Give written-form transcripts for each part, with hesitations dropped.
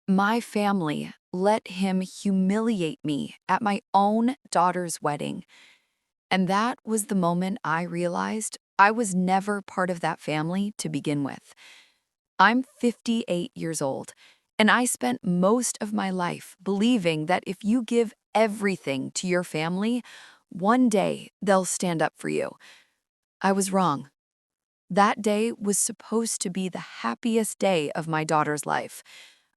My family let him humiliate me at my own daughter's wedding. And that was the moment I realized I was never part of that family to begin with. I'm 58 years old, and I spent most of my life believing that if you give everything to your family, one day they'll stand up for you. I was wrong. That day was supposed to be the happiest day of my daughter's life.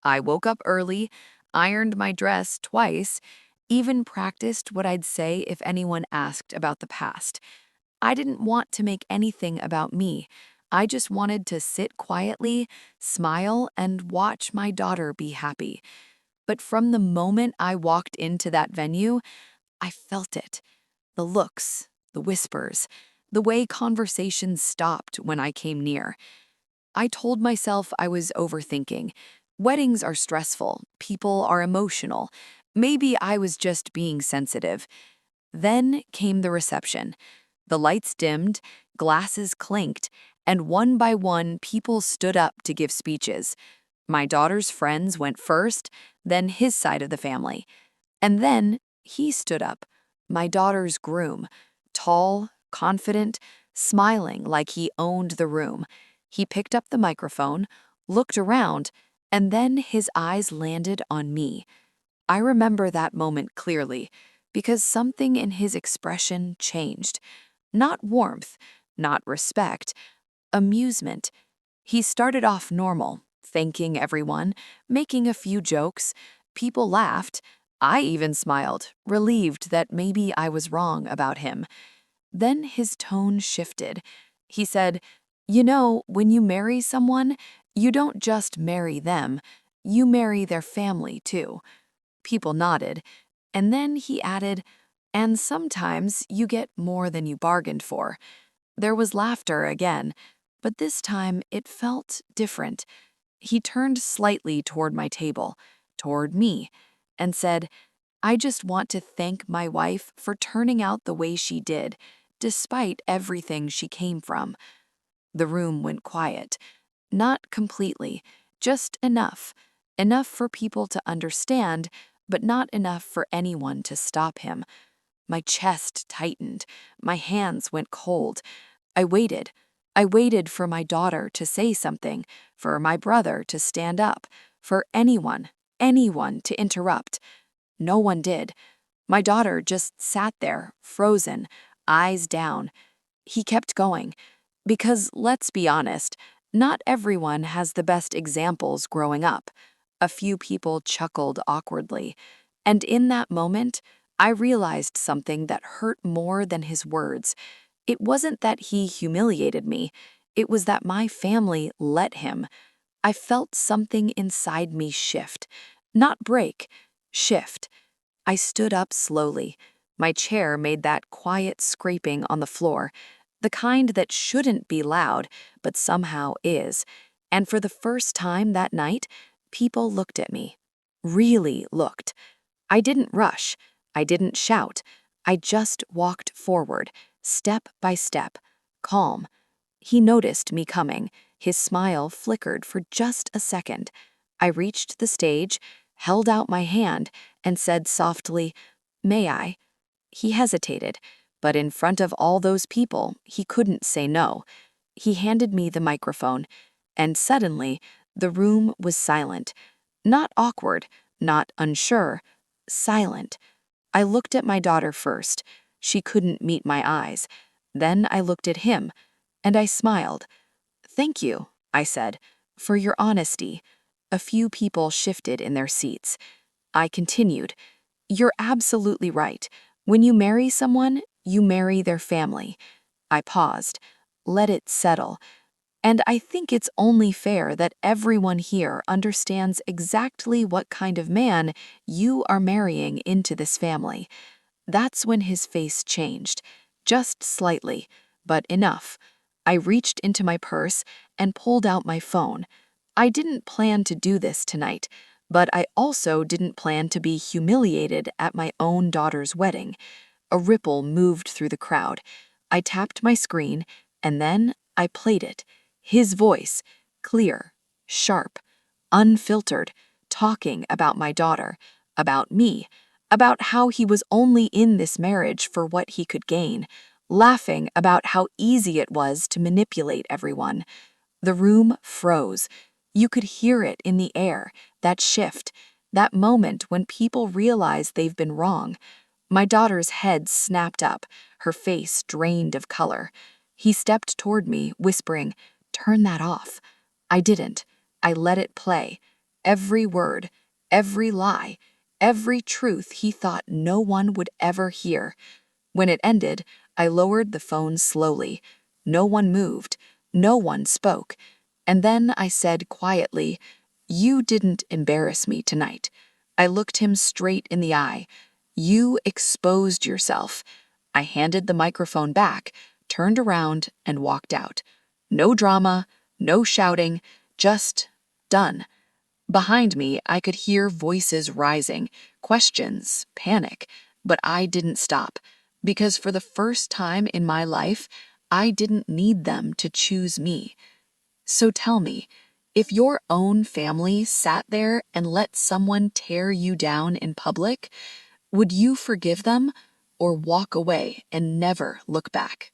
I woke up early, ironed my dress twice, even practiced what I'd say if anyone asked about the past. I didn't want to make anything about me. I just wanted to sit quietly, smile, and watch my daughter be happy. But from the moment I walked into that venue, I felt it. The looks, the whispers, the way conversations stopped when I came near. I told myself I was overthinking. Weddings are stressful, people are emotional. Maybe I was just being sensitive. Then came the reception. The lights dimmed, glasses clinked, and one by one, people stood up to give speeches. My daughter's friends went first, then his side of the family. And then he stood up, my daughter's groom, tall, confident, smiling like he owned the room. He picked up the microphone, looked around, and then his eyes landed on me. I remember that moment clearly because something in his expression changed. Not warmth, not respect, amusement. He started off normal, thanking everyone, making a few jokes. People laughed. I even smiled, relieved that maybe I was wrong about him. Then his tone shifted. He said, "You know, when you marry someone, you don't just marry them, you marry their family too." People nodded, and then he added, "And sometimes you get more than you bargained for." There was laughter again, but this time it felt different. He turned slightly toward my table, toward me, and said, "I just want to thank my wife for turning out the way she did, despite everything she came from." The room went quiet. Not completely, just enough. Enough for people to understand, but not enough for anyone to stop him. My chest tightened. My hands went cold. I waited. I waited for my daughter to say something, for my brother to stand up, for anyone to interrupt. No one did. My daughter just sat there, frozen, eyes down. He kept going. Because let's be honest, not everyone has the best examples growing up. A few people chuckled awkwardly. And in that moment, I realized something that hurt more than his words. It wasn't that he humiliated me, it was that my family let him. I felt something inside me shift. Not break, shift. I stood up slowly. My chair made that quiet scraping on the floor, the kind that shouldn't be loud, but somehow is. And for the first time that night, people looked at me. Really looked. I didn't rush. I didn't shout. I just walked forward, step by step, calm. He noticed me coming. His smile flickered for just a second. I reached the stage, held out my hand, and said softly, "May I?" He hesitated, but in front of all those people, he couldn't say no. He handed me the microphone, and suddenly, the room was silent. Not awkward, not unsure, silent. I looked at my daughter first. She couldn't meet my eyes. Then I looked at him, and I smiled. "Thank you," I said, "for your honesty." A few people shifted in their seats. I continued, "You're absolutely right. When you marry someone, you marry their family." I paused, let it settle. And I think it's only fair that everyone here understands exactly what kind of man you are marrying into this family. That's when his face changed, just slightly, but enough. I reached into my purse and pulled out my phone. I didn't plan to do this tonight, but I also didn't plan to be humiliated at my own daughter's wedding. A ripple moved through the crowd. I tapped my screen, and then I played it. His voice, clear, sharp, unfiltered, talking about my daughter, about me, about how he was only in this marriage for what he could gain, laughing about how easy it was to manipulate everyone. The room froze. You could hear it in the air, that shift, that moment when people realize they've been wrong. My daughter's head snapped up, her face drained of color. He stepped toward me, whispering, "Turn that off." I didn't. I let it play. Every word, every lie, every truth he thought no one would ever hear. When it ended, I lowered the phone slowly. No one moved. No one spoke. And then I said quietly, "You didn't embarrass me tonight." I looked him straight in the eye. "You exposed yourself." I handed the microphone back, turned around, and walked out. No drama, no shouting, just done. Behind me, I could hear voices rising, questions, panic, but I didn't stop, because for the first time in my life, I didn't need them to choose me. So tell me, if your own family sat there and let someone tear you down in public, would you forgive them or walk away and never look back?